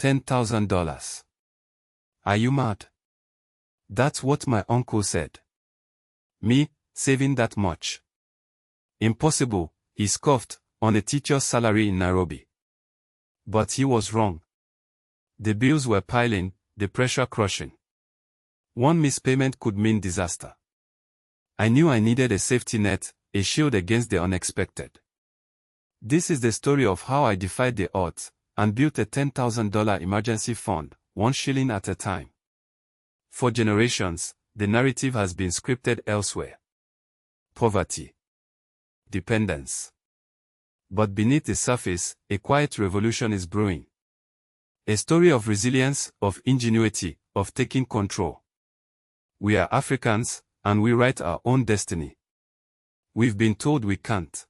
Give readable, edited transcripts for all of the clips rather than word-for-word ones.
$10,000. Are you mad? That's what my uncle said. Me, saving that much? Impossible, he scoffed, on a teacher's salary in Nairobi. But he was wrong. The bills were piling, the pressure crushing. One mispayment could mean disaster. I knew I needed a safety net, a shield against the unexpected. This is the story of how I defied the odds, and built a $10,000 emergency fund, 1 shilling at a time. For generations, the narrative has been scripted elsewhere. Poverty. Dependence. But beneath the surface, a quiet revolution is brewing. A story of resilience, of ingenuity, of taking control. We are Africans, and we write our own destiny. We've been told we can't.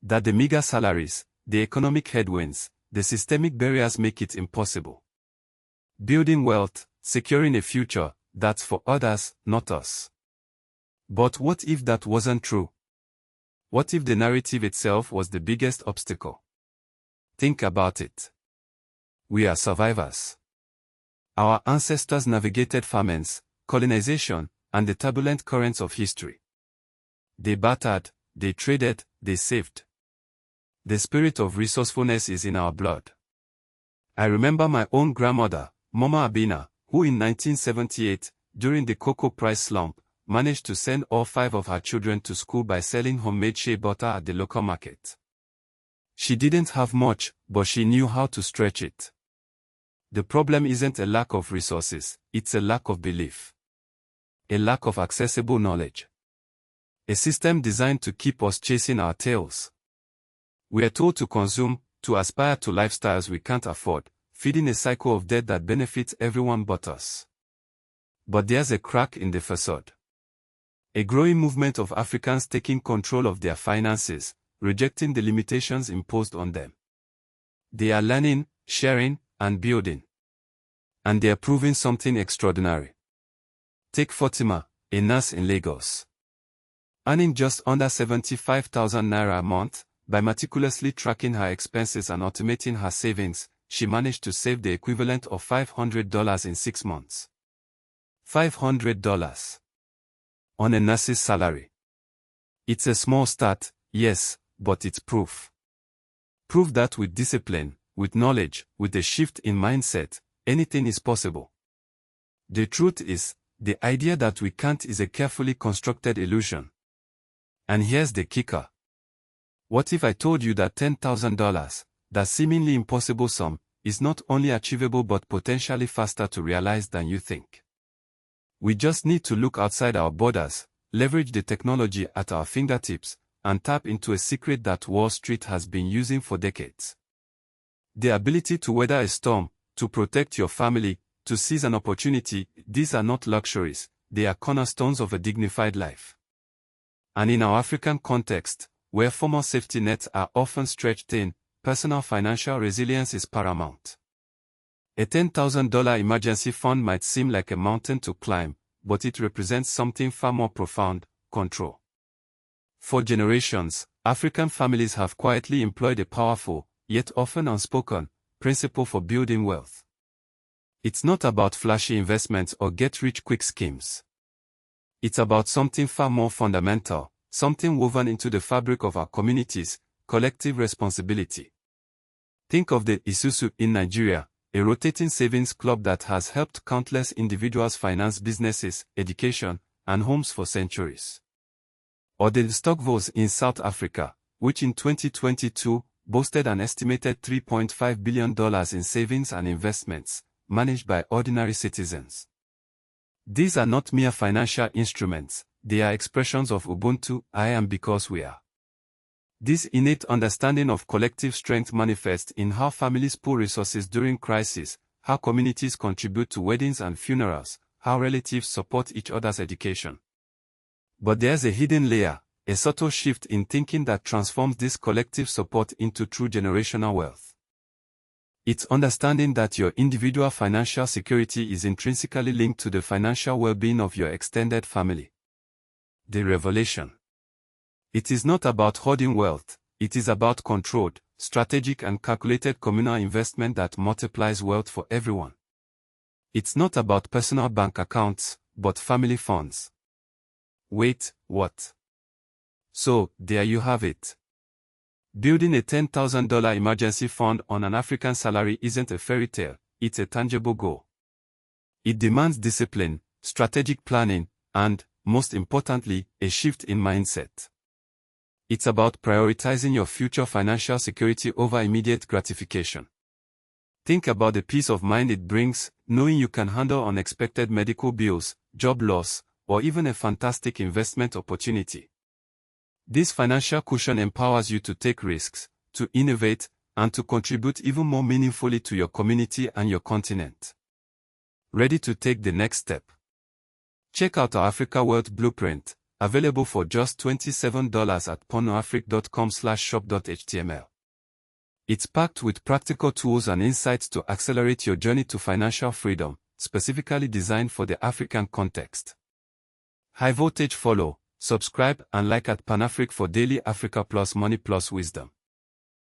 That the meager salaries, the economic headwinds, the systemic barriers make it impossible. Building wealth, securing a future, that's for others, not us. But what if that wasn't true? What if the narrative itself was the biggest obstacle? Think about it. We are survivors. Our ancestors navigated famines, colonization, and the turbulent currents of history. They bartered, they traded, they saved. The spirit of resourcefulness is in our blood. I remember my own grandmother, Mama Abina, who in 1978, during the cocoa price slump, managed to send all 5 of her children to school by selling homemade shea butter at the local market. She didn't have much, but she knew how to stretch it. The problem isn't a lack of resources, it's a lack of belief. A lack of accessible knowledge. A system designed to keep us chasing our tails. We are told to consume, to aspire to lifestyles we can't afford, feeding a cycle of debt that benefits everyone but us. But there's a crack in the facade. A growing movement of Africans taking control of their finances, rejecting the limitations imposed on them. They are learning, sharing, and building. And they are proving something extraordinary. Take Fatima, a nurse in Lagos. Earning just under 75,000 naira a month, by meticulously tracking her expenses and automating her savings, she managed to save the equivalent of $500 in 6 months. $500. On a nurse's salary. It's a small start, yes, but it's proof. Proof that with discipline, with knowledge, with a shift in mindset, anything is possible. The truth is, the idea that we can't is a carefully constructed illusion. And here's the kicker. What if I told you that $10,000, that seemingly impossible sum, is not only achievable but potentially faster to realize than you think? We just need to look outside our borders, leverage the technology at our fingertips, and tap into a secret that Wall Street has been using for decades. The ability to weather a storm, to protect your family, to seize an opportunity, these are not luxuries, they are cornerstones of a dignified life. And in our African context, where formal safety nets are often stretched thin, personal financial resilience is paramount. A $10,000 emergency fund might seem like a mountain to climb, but it represents something far more profound: control. For generations, African families have quietly employed a powerful, yet often unspoken, principle for building wealth. It's not about flashy investments or get-rich-quick schemes. It's about something far more fundamental, something woven into the fabric of our communities: collective responsibility. Think of the Isusu in Nigeria, a rotating savings club that has helped countless individuals finance businesses, education, and homes for centuries. Or the Stokvos in South Africa, which in 2022 boasted an estimated $3.5 billion in savings and investments, managed by ordinary citizens. These are not mere financial instruments, they are expressions of Ubuntu, I am because we are. This innate understanding of collective strength manifests in how families pool resources during crisis, how communities contribute to weddings and funerals, how relatives support each other's education. But there's a hidden layer, a subtle shift in thinking that transforms this collective support into true generational wealth. It's understanding that your individual financial security is intrinsically linked to the financial well-being of your extended family. The revelation. It is not about hoarding wealth, it is about controlled, strategic and calculated communal investment that multiplies wealth for everyone. It's not about personal bank accounts, but family funds. Wait, what? So, there you have it. Building a $10,000 emergency fund on an African salary isn't a fairy tale, it's a tangible goal. It demands discipline, strategic planning, and, most importantly, a shift in mindset. It's about prioritizing your future financial security over immediate gratification. Think about the peace of mind it brings, knowing you can handle unexpected medical bills, job loss, or even a fantastic investment opportunity. This financial cushion empowers you to take risks, to innovate, and to contribute even more meaningfully to your community and your continent. Ready to take the next step? Check out our Africa Wealth Blueprint, available for just $27 at pornoafric.com/shop.html. It's packed with practical tools and insights to accelerate your journey to financial freedom, specifically designed for the African context. High voltage follow, subscribe and like at PanAfric for daily Africa Plus Money Plus Wisdom.